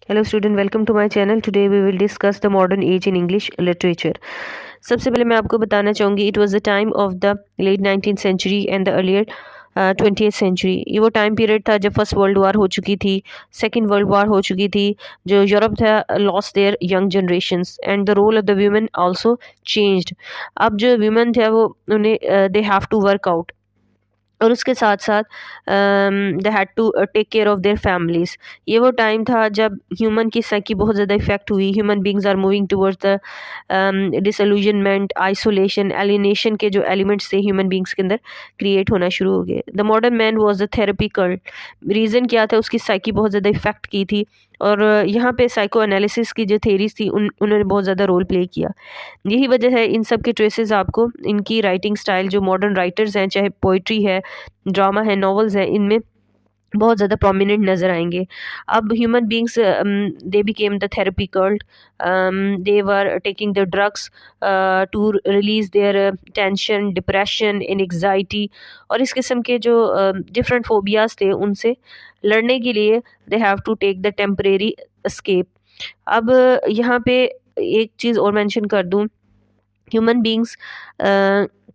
Hello student, welcome to my channel. Today we will discuss the modern age in English literature. सबसे पहले मैं आपको बताना चाहूँगी it was the time of the late 19th century and the earlier 20th century. ये वो time period था जब फर्स्ट वर्ल्ड वार हो चुकी थी, सेकंड वर्ल्ड वार हो चुकी थी, जो यूरोप था lost their young generations and the role of the women also changed. अब जो वीमेन थे वो उन्हें they have to work out और उसके साथ साथ they had to take care of their families. ये वो टाइम था जब ह्यूमन की साइकी बहुत ज़्यादा इफेक्ट हुई। Human beings are moving towards the disillusionment, isolation, alienation के जो एलिमेंट्स थे ह्यूमन बींग्स के अंदर क्रिएट होना शुरू हो गए। The modern man was the therapy cult. Reason क्या था? उसकी साइकी बहुत ज़्यादा इफेक्ट की थी और यहाँ पे साइको एनालिसिस की जो थेरीज थी उन्होंने बहुत ज़्यादा रोल प्ले किया। यही वजह है इन सब के ट्रेसेस आपको इनकी राइटिंग स्टाइल जो मॉडर्न राइटर्स हैं, चाहे पोइट्री है, ड्रामा है, नॉवेल्स हैं, इनमें बहुत ज़्यादा प्रोमिनेंट नज़र आएंगे। अब human beings they became the therapy cult, they were taking the drugs to release their tension, depression, anxiety और इस किस्म के जो डिफरेंट फोबियाज थे उनसे लड़ने के लिए they have to take the temporary escape. अब यहाँ पे एक चीज़ और मेंशन कर दूँ, ह्यूमन बींग्स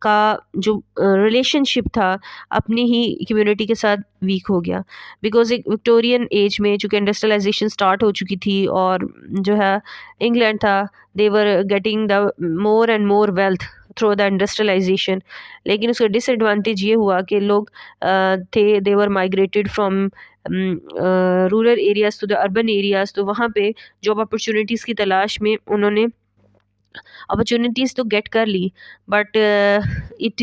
का जो रिलेशनशिप था अपनी ही कम्युनिटी के साथ वीक हो गया। बिकॉज एक विक्टोरियन एज में चूँकि इंडस्ट्रियलाइजेशन स्टार्ट हो चुकी थी और जो है इंग्लैंड था, they were getting the more and more wealth through the industrialization. लेकिन उसका डिसएडवांटेज ये हुआ कि लोग थे, they were migrated from rural areas to the urban areas. तो वहाँ पे जॉब अपॉर्चुनिटीज़ की तलाश में उन्होंने अपॉर्चुनिटीज़ तो गेट कर ली, but it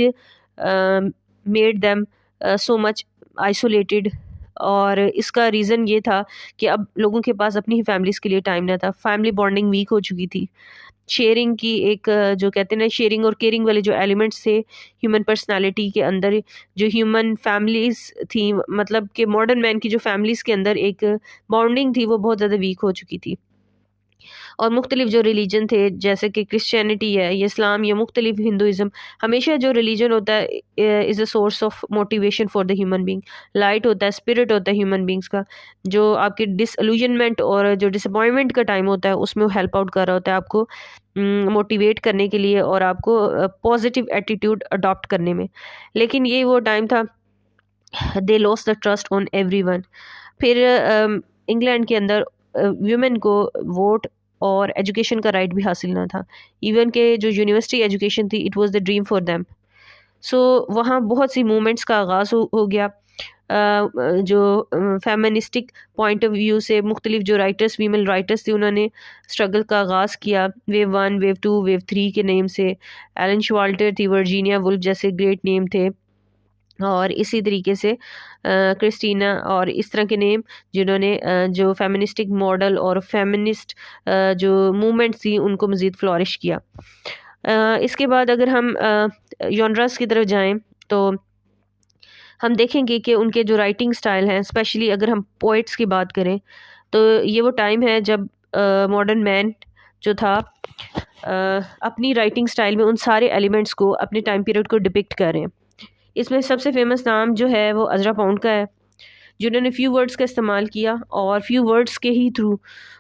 made them so much isolated. और इसका रीज़न ये था कि अब लोगों के पास अपनी ही फैमिलीज़ के लिए टाइम ना था, फैमिली बॉन्डिंग वीक हो चुकी थी। शेयरिंग की एक जो कहते हैं ना, शेयरिंग और केयरिंग वाले जो एलिमेंट्स थे ह्यूमन पर्सनालिटी के अंदर, जो ह्यूमन फैमिलीज़ थी, मतलब कि मॉडर्न मैन की जो फैमिलीज़ के अंदर एक बॉन्डिंग थी वो बहुत ज़्यादा वीक हो चुकी थी। और मुख्तलिफ जो रिलीजन थे जैसे कि क्रिश्चियनिटी है, ये इस्लाम, या मुख्तलिफ हिंदुज़म, हमेशा जो रिलीजन होता है is a source of motivation for the human being. Light होता है, स्पिरिट होता है ह्यूमन बींग्स का, जो आपकी डिसअल्यूजनमेंट और जो डिसअपॉइंटमेंट का टाइम होता है उसमें वो हेल्प आउट कर रहा होता है आपको मोटिवेट करने के लिए और आपको पॉजिटिव एटीट्यूड अडॉप्ट करने में। लेकिन ये वो टाइम था, they lost the trust on everyone. फिर इंग्लैंड के अंदर वुमेन को वोट और एजुकेशन का राइट भी हासिल ना था। इवन के जो यूनिवर्सिटी एजुकेशन थी, it was the dream for them. So वहाँ बहुत सी मूवमेंट्स का आगाज़ हो गया। जो फेमिनिस्टिक पॉइंट ऑफ व्यू से मुख्तलिफ जो राइटर्स, फीमेल राइटर्स थे, उन्होंने स्ट्रगल का आगाज़ किया वेव 1, वेव 2, वेव 3 के नेम से। एलन शवाल्टर थी, वर्जीनिया वुल्फ जैसे ग्रेट नेम थे, और इसी तरीके से क्रिस्टीना और इस तरह के नेम जिन्होंने जो फेमिनिस्टिक मॉडल और फेमिनिस्ट जो मूवमेंट थी उनको मज़ीद फ्लॉरिश किया। इसके बाद अगर हम जॉनरास की तरफ जाएं तो हम देखेंगे कि उनके जो राइटिंग स्टाइल हैं, स्पेशली अगर हम पोइट्स की बात करें, तो ये वो टाइम है जब मॉडर्न मैन जो था अपनी राइटिंग स्टाइल में उन सारे एलिमेंट्स को अपने टाइम पीरियड को डिपिक्ट कर रहे हैं। इसमें सबसे फेमस नाम जो है वो अज़रा पाउंड का है, जिन्होंने फ्यू वर्ड्स का इस्तेमाल किया और फ्यू वर्ड्स के ही थ्रू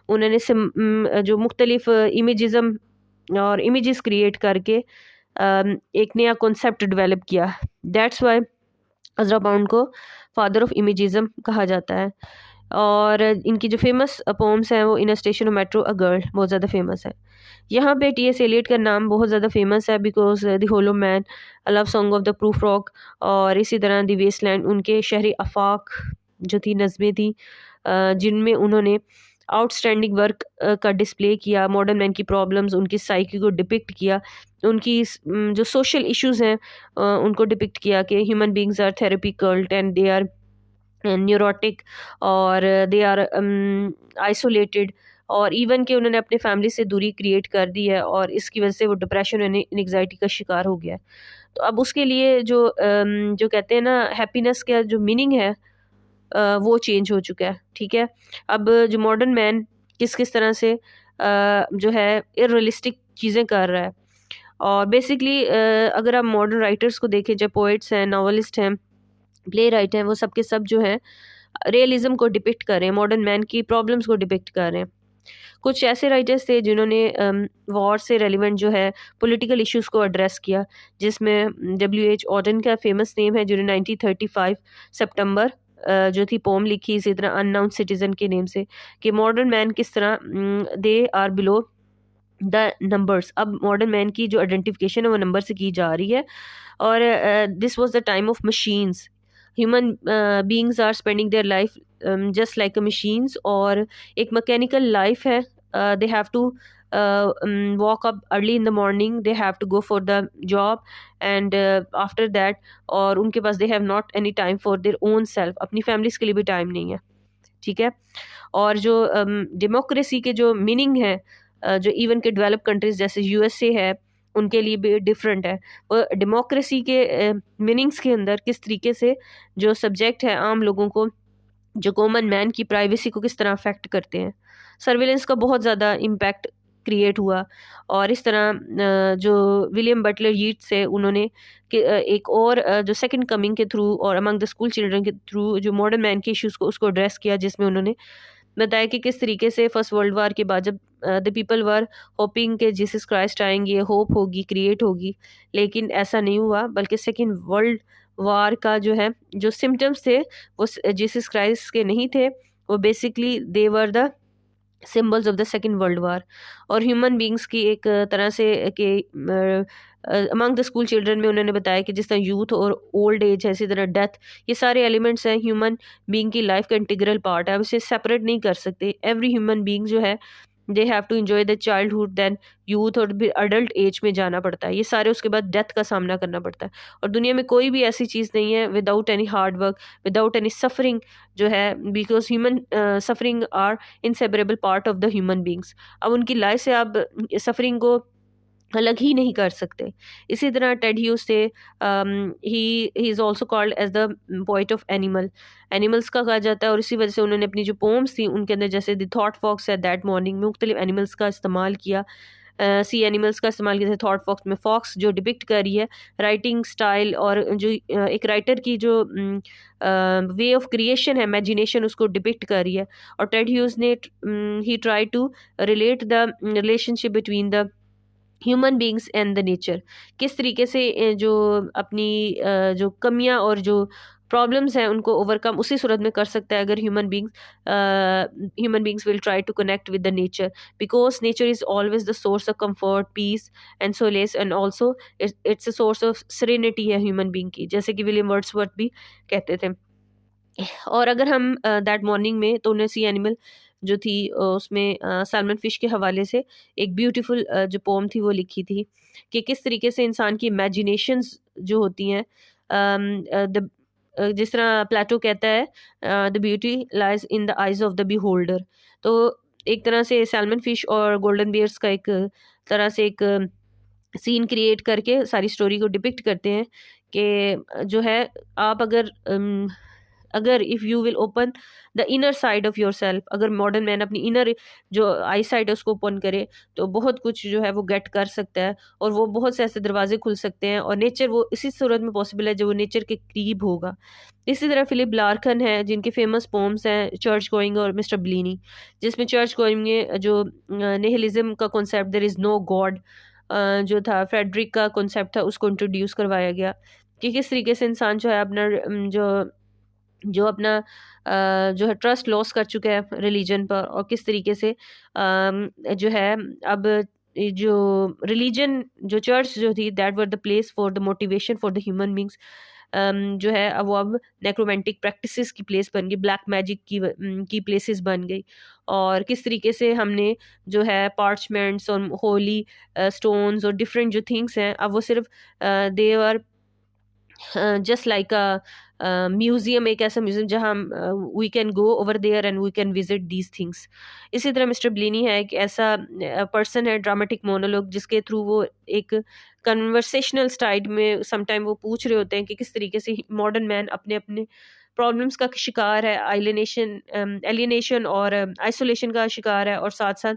उन्होंने जो मुख्तलिफ इमेजिज़म और इमेजेस क्रिएट करके एक नया कॉन्सेप्ट डेवलप किया। दैट्स वाई अज़रा पाउंड को फादर ऑफ इमेजिज़म कहा जाता है। और इनकी जो फेमस पोम्स हैं वो in a station of metro a girl बहुत ज़्यादा फेमस है। यहाँ पे टी.एस. एलियट का नाम बहुत ज़्यादा फेमस है because the hollow man, a love song of the Prufrock, और इसी तरह द वेस्टलैंड, उनके शहरी आफाक जो थी नज़में थी जिनमें उन्होंने आउटस्टैंडिंग वर्क का डिस्प्ले किया, मॉडर्न मैन की प्रॉब्लम्स, उनकी साइकी को डिपिक्ट किया, उनकी जो सोशल इश्यूज़ हैं उनको डिपिक्ट किया कि human beings are therapy cult and they are neurotic और दे आर आइसोलेटेड, और इवन कि उन्होंने अपने फैमिली से दूरी क्रिएट कर दी है और इसकी वजह से वो डिप्रेशन और एंग्जाइटी का शिकार हो गया है। तो अब उसके लिए जो जो कहते हैं ना हैप्पीनेस का जो मीनिंग है वो चेंज हो चुका है। ठीक है, अब जो मॉडर्न मैन किस किस तरह से जो है इररियलिस्टिक चीज़ें कर रहा है। और बेसिकली अगर आप मॉडर्न राइटर्स को देखें, जो पोइट्स हैं, नॉवलिस्ट हैं, प्ले राइटर हैं, वो सब के सब जो हैं रियलिज्म को डिपिक्ट कर रहे हैं, मॉडर्न मैन की प्रॉब्लम्स को डिपिक्ट कर रहे हैं। कुछ ऐसे राइटर्स थे जिन्होंने वॉर से रेलिवेंट जो है पॉलिटिकल इश्यूज को एड्रेस किया, जिसमें W.H. ऑटन का फेमस नेम है, जिन्होंने 1935 सितंबर जो थी पोम लिखी इसी तरह अननाउन सिटीजन के नेम से, कि मॉडर्न मैन किस तरह they are below the numbers. अब मॉडर्न मैन की जो आइडेंटिफिकेशन है वो नंबर से की जा रही है, और this was the time of machines. Human beings are spending their life just like a machines, और एक मैकेनिकल लाइफ है। They have to walk up early in the morning, they have to go for the job, and after that, और उनके पास they have not any time for their own self, अपनी families के लिए भी time नहीं है। ठीक है। और जो डेमोक्रेसी के जो मीनिंग है, जो इवन के डेवलप कंट्रीज जैसे USA है, उनके लिए भी डिफरेंट है। वो डेमोक्रेसी के मीनिंग्स के अंदर किस तरीके से जो सब्जेक्ट है आम लोगों को, जो कॉमन मैन की प्राइवेसी को किस तरह अफेक्ट करते हैं, सर्विलेंस का बहुत ज़्यादा इम्पैक्ट क्रिएट हुआ। और इस तरह जो विलियम बटलर यीट्स है, उन्होंने एक और जो सेकंड कमिंग के थ्रू और अमंग द स्कूल चिल्ड्रन के थ्रू जो मॉडर्न मैन के इश्यूज को उसको एड्रेस किया, जिसमें उन्होंने बताया कि किस तरीके से फर्स्ट वर्ल्ड वार के बाद जब द पीपल वर होपिंग के जीसस क्राइस्ट आएंगे, होप होगी, क्रिएट होगी, लेकिन ऐसा नहीं हुआ, बल्कि सेकेंड वर्ल्ड वार का जो है जो सिम्टम्स थे वो जीसस क्राइस्ट के नहीं थे, वो basically they were the symbols of the second world war. और ह्यूमन बींग्स की एक तरह से के अमंग द स्कूल चिल्ड्रन में उन्होंने बताया कि जिस तरह यूथ और ओल्ड एज है, इसी तरह डेथ, ये सारे एलिमेंट्स हैं ह्यूमन बीइंग की लाइफ का इंटीग्रल पार्ट है। अब इसे सेपरेट नहीं कर सकते। एवरी ह्यूमन बीइंग जो है they have to enjoy the childhood, then youth, और फिर अडल्ट एज में जाना पड़ता है। ये सारे उसके बाद डेथ का सामना करना पड़ता है। और दुनिया में कोई भी ऐसी चीज़ नहीं है without any hard work, without any suffering जो है, because human suffering are inseparable part of the human beings. अब उनकी लाइफ से आप सफरिंग को अलग ही नहीं कर सकते। इसी तरह टेड ह्यूज थे, he is also called as the poet of animal, animals का कहा जाता है। और इसी वजह से उन्होंने अपनी जो पोम्स थी उनके अंदर, जैसे द थॉट फॉक्स है दैट मॉर्निंग में, मुख्तलिफ एनिमल्स का इस्तेमाल किया, सी एनिमल्स का इस्तेमाल किया। जैसे थॉट फॉक्स में फॉक्स जो डिपिक्ट कर रही है राइटिंग स्टाइल, और जो एक राइटर की जो वे ऑफ क्रिएशन है, इमेजिनेशन, उसको डिपिक्ट कर रही है। और टेड ह्यूज ने ही try to relate the relationship between the human beings and the nature, किस तरीके से जो अपनी जो कमियां और जो प्रॉब्लम्स हैं उनको ओवरकम उसी सूरत में कर सकता है, अगर human beings will try to connect with the nature, because nature is always the source of comfort, peace and solace, and also it's a source of serenity है ह्यूमन बींग की, जैसे कि विलियम वर्ड्सवर्थ भी कहते थे। और अगर हम दैट मॉर्निंग में, तो उन्हें सी एनिमल जो थी उसमें सैल्मन फिश के हवाले से एक ब्यूटीफुल जो पोम थी वो लिखी थी, कि किस तरीके से इंसान की इमेजिनेशंस जो होती हैं, द जिस तरह प्लेटो कहता है, the beauty lies in the eyes of the beholder. तो एक तरह से सैल्मन फिश और गोल्डन बियर्स का एक तरह से एक सीन क्रिएट करके सारी स्टोरी को डिपिक्ट करते हैं, कि जो है आप अगर if you will open the inner side of your self, अगर मॉडर्न मैन अपनी इनर जो आई साइड है उसको ओपन करे, तो बहुत कुछ जो है वो गेट कर सकता है, और वो बहुत से ऐसे दरवाजे खुल सकते हैं, और नेचर वो इसी सूरत में पॉसिबल है जब वो नेचर के करीब होगा। इसी तरह फिलिप लार्कन है, जिनके फेमस पोम्स हैं चर्च गोइंग और मिस्टर ब्लीनी, जिसमें चर्च गोइंग में जो निहिलिज्म का concept, there is no God, जो था फ्रेडरिक का कॉन्सेप्ट था, उसको इंट्रोड्यूस करवाया गया, कि किस तरीके से इंसान जो है अपना जो जो अपना जो है ट्रस्ट लॉस कर चुका है रिलीजन पर, और किस तरीके से जो है अब जो रिलीजन, जो चर्च जो थी, that were the place for the motivation for the human beings, जो है अब वो अब नेक्रोमेंटिक प्रैक्टिसेस की प्लेस बन गई, ब्लैक मैजिक की प्लेसेस बन गई। और किस तरीके से हमने जो है पार्चमेंट्स और होली स्टोन्स और डिफरेंट जो थिंग्स हैं, अब वो सिर्फ they are just like a museum, एक ऐसा म्यूजियम जहाँ we can go over there and we can visit these things. इसी तरह मिस्टर ब्लिनी है, एक ऐसा पर्सन है, ड्रामेटिक मोनोलॉग, जिसके थ्रू वो एक कन्वर्सेशनल स्टाइल में समटाइम वो पूछ रहे होते हैं कि किस तरीके से मॉडर्न मैन अपने अपने प्रॉब्लम्स का शिकार है, एलियनेशन और आइसोलेशन का शिकार है, और साथ साथ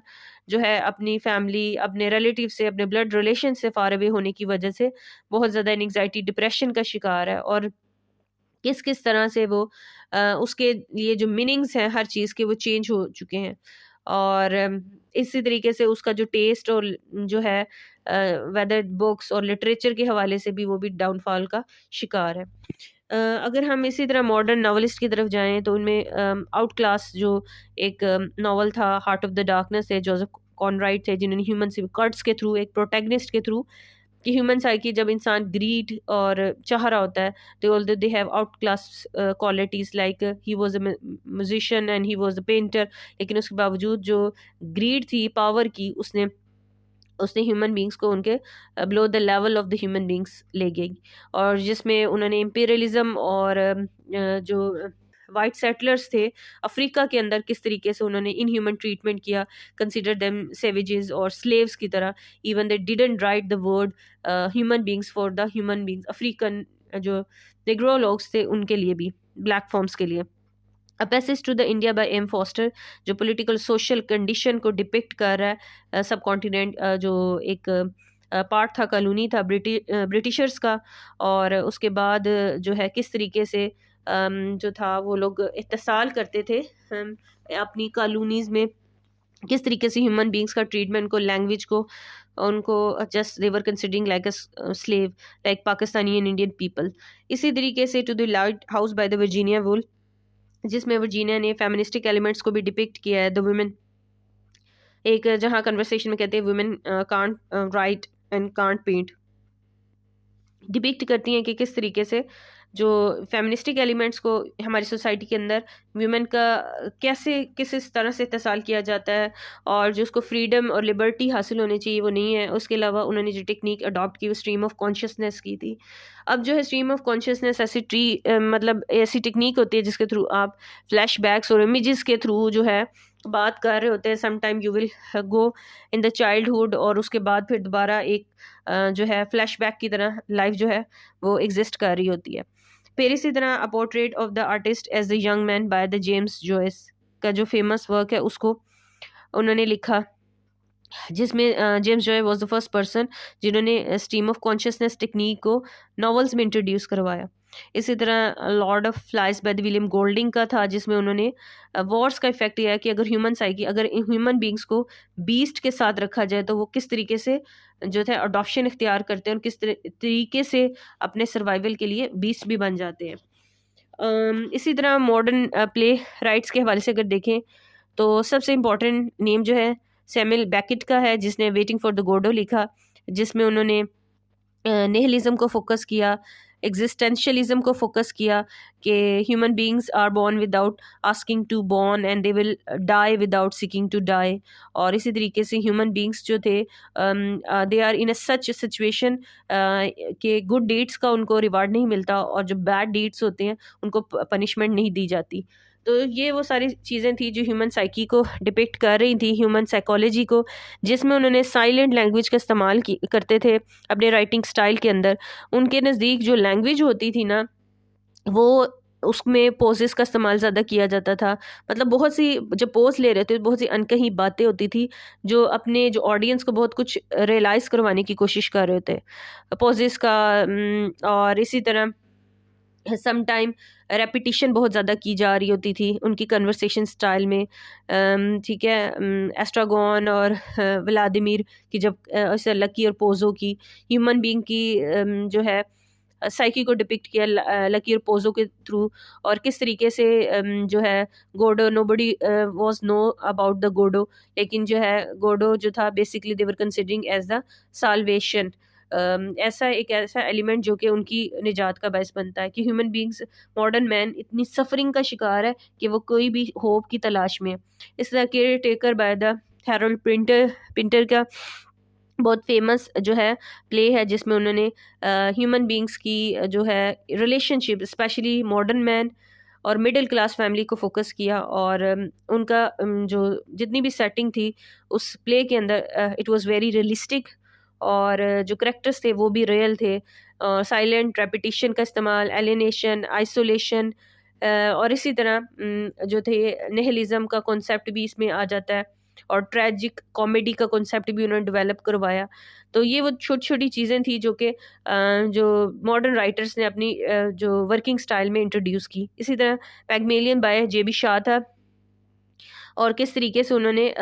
जो है अपनी फैमिली, अपने रिलेटिव से, अपने ब्लड रिलेशन से फार अवे होने की वजह से बहुत ज़्यादा एंग्जाइटी, डिप्रेशन का शिकार है। और किस किस तरह से वो उसके लिए जो मीनिंग्स हैं हर चीज़ के वो चेंज हो चुके हैं। और इसी तरीके से उसका जो टेस्ट और जो है वेदर बुक्स और लिटरेचर के हवाले से भी वो भी डाउनफॉल का शिकार है। अगर हम इसी तरह मॉडर्न नॉवेलिस्ट की तरफ जाएं तो उनमें आउट क्लास जो एक नॉवल था, हार्ट ऑफ द डार्कनेस है, जोसेफ कॉनराइट थे, जिन्होंने ह्यूमन कर्ट्स के थ्रू, एक प्रोटैगनिस्ट के थ्रू, कि ह्यूमन साइकी जब इंसान ग्रीड और चाह रहा होता है, तो although they have out class qualities, like he was a musician and he was a painter, लेकिन उसके बावजूद जो ग्रीड थी पावर की, उसने उसने ह्यूमन बींग्स को उनके below the level of the human beings ले गई। और जिसमें उन्होंने इम्पीरियलिज्म और जो वाइट सेटलर्स थे अफ्रीका के अंदर, किस तरीके से उन्होंने इन ह्यूमन ट्रीटमेंट किया, कंसिडर देम सेवेजेस और स्लेव्स की तरह। Even they didn't write the word human beings for the human beings, African जो नेग्रो लोग्स थे उनके लिए भी, ब्लैक फॉर्म्स के लिए। A passage to the India by M Forster, जो पॉलिटिकल सोशल कंडीशन को डिपिक्ट कर रहा है, सब कॉन्टिनेंट जो एक पार्ट था, कॉलोनी था ब्रिटिशर्स का। और उसके बाद जो है किस तरीके से जो था वो लोग इत्तेसाल करते थे अपनी कॉलोनीज में, किस तरीके से ह्यूमन बींग्स का ट्रीटमेंट को, लैंग्वेज को, उनको just they were considering like a slave, like Pakistani and Indian people. इसी तरीके से to the lighthouse by the Virginia Woolf, जिसमें वर्जीनिया ने फेमिनिस्टिक एलिमेंट्स को भी डिपिक्ट किया है। द वुमेन, एक जहाँ कन्वर्सेशन में कहते हैं women can't write and can't paint, depict करती हैं कि किस तरीके से जो फेमिनिस्टिक एलिमेंट्स को हमारी सोसाइटी के अंदर वुमेन का कैसे किस इस तरह से इत्तेसाल किया जाता है, और जो उसको फ्रीडम और लिबर्टी हासिल होनी चाहिए वो नहीं है। उसके अलावा उन्होंने जो टेक्निक अडॉप्ट की वो स्ट्रीम ऑफ कॉन्शियसनेस की थी। अब जो है स्ट्रीम ऑफ कॉन्शियसनेस ऐसी मतलब ऐसी टेक्निक होती है जिसके थ्रू आप फ्लैशबैक्स और इमेजेस के थ्रू जो है बात कर रहे होते हैं। Sometime you will go in the childhood, और उसके बाद फिर दोबारा एक जो है फ्लैशबैक की तरह लाइफ जो है वो एग्जिस्ट कर रही होती है। फिर इसी तरह a portrait of the artist as the young man by the James Joyce का जो फेमस वर्क है उसको उन्होंने लिखा, जिसमें James Joyce was the first person जिन्होंने स्ट्रीम ऑफ कॉन्शियसनेस टेक्निक को नॉवेल्स में इंट्रोड्यूस करवाया। इसी तरह Lord of Flies by the William Golding का था, जिसमें उन्होंने वॉर्स का इफेक्ट किया है कि अगर ह्यूमन साइकी, अगर ह्यूमन बींग्स को बीस्ट के साथ रखा जाए तो वो किस तरीके से जो है अडॉप्शन इख्तियार करते हैं और किस तरीके से अपने सर्वाइवल के लिए बीस्ट भी बन जाते हैं। इसी तरह मॉडर्न प्ले राइट्स के हवाले से अगर देखें तो सबसे इम्पोर्टेंट नेम जो है सैमुअल बेकेट का है, जिसने वेटिंग फॉर द गोडो लिखा, जिसमें उन्होंने निहिलिज्म को फोकस किया, एग्जिस्टेंशियलिज्म को फोकस किया कि human beings are born without asking to born and they will die without seeking to die. और इसी तरीके से ह्यूमन बीइंग्स जो थे they are in a such situation कि गुड डीड्स का उनको रिवार्ड नहीं मिलता, और जो बैड डीड्स होते हैं उनको पनिशमेंट नहीं दी जाती। तो ये वो सारी चीज़ें थी जो ह्यूमन साइकी को डिपिक्ट कर रही थी, ह्यूमन साइकोलॉजी को, जिसमें उन्होंने साइलेंट लैंग्वेज का इस्तेमाल करते थे अपने राइटिंग स्टाइल के अंदर। उनके नज़दीक जो लैंग्वेज होती थी ना, वो उसमें पोजेस का इस्तेमाल ज़्यादा किया जाता था। मतलब बहुत सी जब पोज ले रहे थे बहुत सी अनकही बातें होती थी जो अपने जो ऑडियंस को बहुत कुछ रियलाइज़ करवाने की कोशिश कर रहे थे पोजेस का। और इसी तरह सम टाइम रेपिटिशन बहुत ज़्यादा की जा रही होती थी उनकी कन्वर्सेशन स्टाइल में। ठीक है, एस्ट्रागोन और व्लादिमीर की जब ऐसे लकी और पोजो की ह्यूमन बीइंग की जो है साइकी को डिपिक्ट किया लकी और पोजो के थ्रू, और किस तरीके से जो है Godot, nobody was know about the Godot, लेकिन जो है गोडो जो था basically they were considering as the salvation. ऐसा एक ऐसा एलिमेंट जो कि उनकी निजात का बायस बनता है कि ह्यूमन बींग्स, मॉडर्न मैन इतनी सफरिंग का शिकार है कि वो कोई भी होप की तलाश में है। इस तरह care taker by the Harold Pinter का बहुत फेमस जो है प्ले है, जिसमें उन्होंने ह्यूमन बींग्स की जो है रिलेशनशिप, स्पेशली मॉडर्न मैन और मिडिल क्लास फैमिली को फोकस किया। और उनका जो जितनी भी सेटिंग थी उस प्ले के अंदर इट वाज वेरी रियलिस्टिक, और जो करेक्टर्स थे वो भी रियल थे। साइलेंट रेपिटिशन का इस्तेमाल, एलिनेशन, आइसोलेशन, और इसी तरह जो थे निहिलिज्म का कॉन्सेप्ट भी इसमें आ जाता है। और ट्रैजिक कॉमेडी का कॉन्सेप्ट भी उन्होंने डेवलप करवाया। तो ये वो छोटी छोटी चीज़ें थी जो कि जो मॉडर्न राइटर्स ने अपनी जो वर्किंग स्टाइल में इंट्रोड्यूस की। इसी तरह पैगमेलियन बाय जे बी शाह था, और किस तरीके से उन्होंने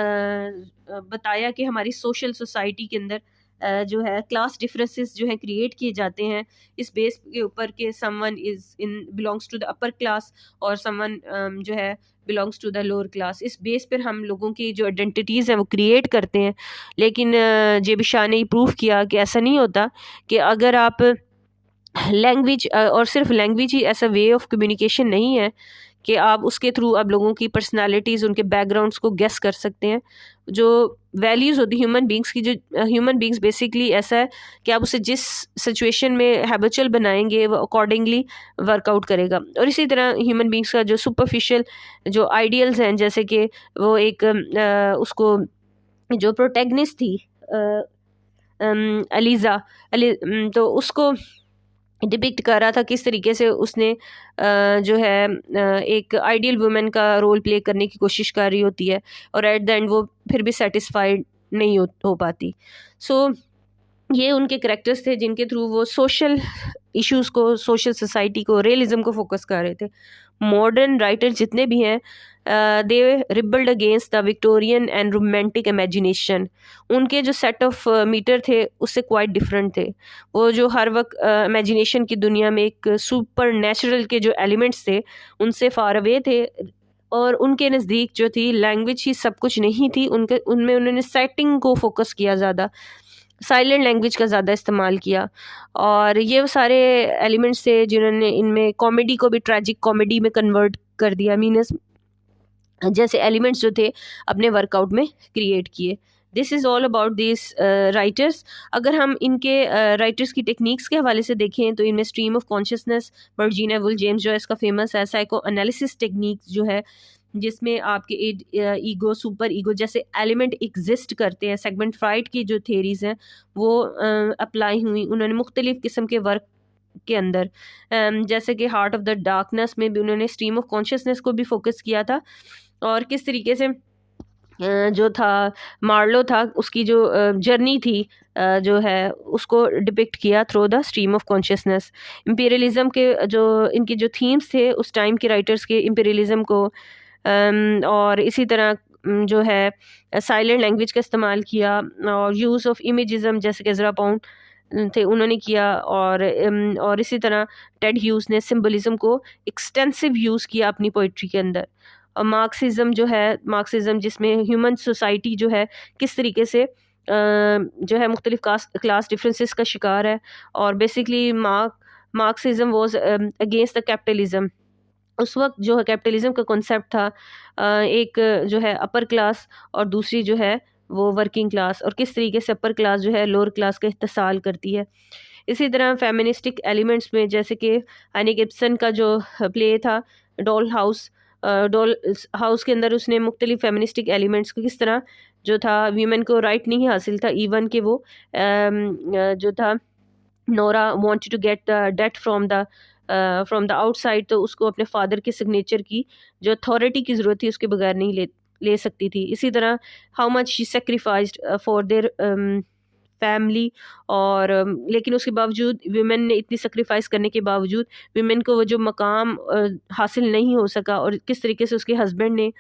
बताया कि हमारी सोशल सोसाइटी के अंदर जो है क्लास डिफरेंसेस जो है क्रिएट किए जाते हैं इस बेस के ऊपर कि someone is in belongs to the upper class और समवन जो है belongs to the lower class. इस बेस पर हम लोगों की जो आइडेंटिटीज़ हैं वो क्रिएट करते हैं। लेकिन जेबी शाह ने प्रूव किया कि ऐसा नहीं होता, कि अगर आप लैंग्वेज और सिर्फ लैंग्वेज ही ऐसा वे ऑफ कम्युनिकेशन नहीं है कि आप उसके थ्रू आप लोगों की पर्सनालिटीज़ उनके बैकग्राउंड्स को गेस कर सकते हैं। जो वैल्यूज़ होती है ह्यूमन बींग्स की, जो ह्यूमन बींग्स बेसिकली ऐसा है कि आप उसे जिस सिचुएशन में हैबिचुअल बनाएंगे वो अकॉर्डिंगली वर्कआउट करेगा। और इसी तरह ह्यूमन बींग्स का जो सुपरफिशियल जो आइडियल्स हैं, जैसे कि वो एक उसको जो प्रोटैगनिस्ट थी अलीज़ा तो उसको डिपिक्ट कर रहा था किस तरीके से उसने जो है एक आइडियल वुमेन का रोल प्ले करने की कोशिश कर रही होती है, और एट द एंड वो फिर भी सेटिस्फाइड नहीं हो पाती। सो ये उनके करेक्टर्स थे जिनके थ्रू वो सोशल इश्यूज को, सोशल सोसाइटी को, रियलिज्म को फोकस कर रहे थे। मॉडर्न राइटर जितने भी हैं they rebelled against the Victorian and romantic imagination. उनके जो सेट ऑफ मीटर थे उससे क्वाइट डिफरेंट थे। वो जो हर वक्त इमेजिनेशन की दुनिया में एक सुपर नेचुरल के जो एलिमेंट्स थे उनसे फार अवे थे, और उनके नज़दीक जो थी लैंग्वेज ही सब कुछ नहीं थी। उनके उनमें उन्होंने सेटिंग को फोकस किया, ज़्यादा साइलेंट लैंग्वेज का ज़्यादा इस्तेमाल किया। और ये वो सारे एलिमेंट्स थे जिन्होंने इनमें कॉमेडी को भी ट्रैजिक कॉमेडी में कन्वर्ट कर दिया। मीनस जैसे एलिमेंट्स जो थे अपने वर्कआउट में क्रिएट किए। This is all about this writers. अगर हम इनके राइटर्स की टेक्निक्स के हवाले से देखें तो इनमें stream of consciousness, Virginia Woolf, James Joyce का फेमस है। साइको एनालिसिस टेक्निक्स जो है जिसमें आपके ईगो, सुपर ईगो जैसे एलिमेंट एग्जिस्ट करते हैं। सेगमेंट फ्राइड की जो थेरीज हैं वो अप्लाई हुई उन्होंने मुख्तलिफ किस्म के वर्क के अंदर। जैसे कि हार्ट ऑफ द डार्कनेस में भी उन्होंने स्ट्रीम ऑफ कॉन्शियसनेस को भी फोकस किया था, और किस तरीके से जो था मार्लो था उसकी जो जर्नी थी जो है उसको डिपिक्ट किया through the stream of consciousness. Imperialism के जो इनके जो थीम्स थे उस टाइम के राइटर्स के, इंपीरियलिज्म को और इसी तरह जो है साइलेंट लैंग्वेज का इस्तेमाल किया, और यूज़ ऑफ इमेजिज्म जैसे कि ज़रा पाउंड थे उन्होंने किया, और इसी तरह टेड ह्यूज ने सिंबलिज्म को एक्सटेंसिव यूज़ किया अपनी पोइट्री के अंदर। और मार्क्सिज्म जो है, मार्क्सिज्म जिसमें ह्यूमन सोसाइटी जो है किस तरीके से जो है मुख्तलिफ क्लास डिफरेंसेस का शिकार है, और basically Marxism was against the capitalism. उस वक्त जो है कैपिटलिज्म का कॉन्सेप्ट था एक जो है अपर क्लास और दूसरी जो है वो वर्किंग क्लास, और किस तरीके से अपर क्लास जो है लोअर क्लास का इस्तेसाल करती है। इसी तरह फेमिनिस्टिक एलिमेंट्स में जैसे कि एनी गिब्सन का जो प्ले था डॉल हाउस, डॉल हाउस के अंदर उसने मुख्तलिफ फेमिनिस्टिक एलिमेंट्स को किस तरह जो था वीमेन को राइट नहीं हासिल था, इवन कि वो जो था Nora wanted to get the debt from the outside, तो उसको अपने फादर के सिग्नेचर की जो अथॉरिटी की ज़रूरत थी उसके बगैर नहीं ले सकती थी। इसी तरह how much she sacrificed for their family, और लेकिन उसके बावजूद वीमेन ने इतनी सेक्रीफाइस करने के बावजूद वीमेन को वो जो मकाम हासिल नहीं हो सका, और किस तरीके से उसके हस्बैंड ने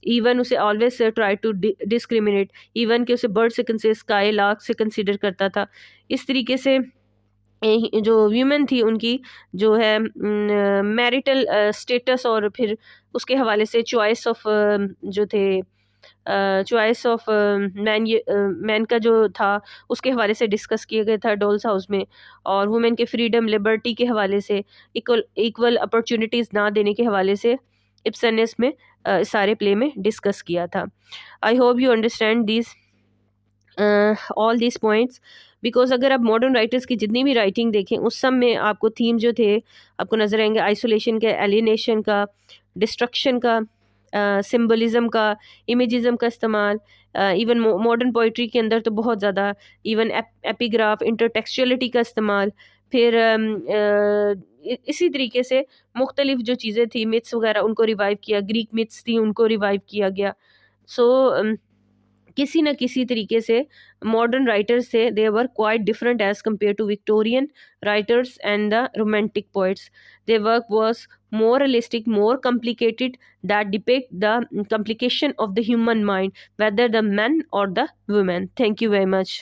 इवन उसे always try to discriminate, even कि उसे बर्ड से स्काई लार्क से कंसिडर करता था। इस तरीके से जो वीमेन थी उनकी जो है मैरिटल स्टेटस और फिर उसके हवाले से चॉइस ऑफ जो थे चॉइस ऑफ मैन का जो था उसके हवाले से डिस्कस किया गया था डॉल्स हाउस में, और वुमेन के फ्रीडम, लिबर्टी के हवाले से, इक्वल अपॉर्चुनिटीज़ ना देने के हवाले से इब्सन ने इसमें सारे प्ले में डिस्कस किया था। I hope you understand this all this points, because अगर आप मॉडर्न राइटर्स की जितनी भी राइटिंग देखें उस सब में आपको थीम जो थे आपको नजर आएंगे, आइसोलेशन का, एलिनेशन का, डिस्ट्रक्शन का, सिंबलिज्म का, इमेजिज्म का इस्तेमाल। इवन मॉडर्न पोइट्री के अंदर तो बहुत ज़्यादा, इवन एपिग्राफ, इंटरटेक्सचुअलिटी का इस्तेमाल। फिर इसी तरीके से मुख्तलिफ जो चीज़ें थी, मिथ्स वगैरह उनको रिवाइव किया, ग्रीक मिथ्स थी उनको रिवाइव किया गया। सो किसी न किसी तरीके से मॉडर्न राइटर्स से they were quite different as compare to Victorian writers and the romantic poets. Their work was more realistic, more complicated, that depict the complication of the human mind, whether the men or the women. Thank you very much.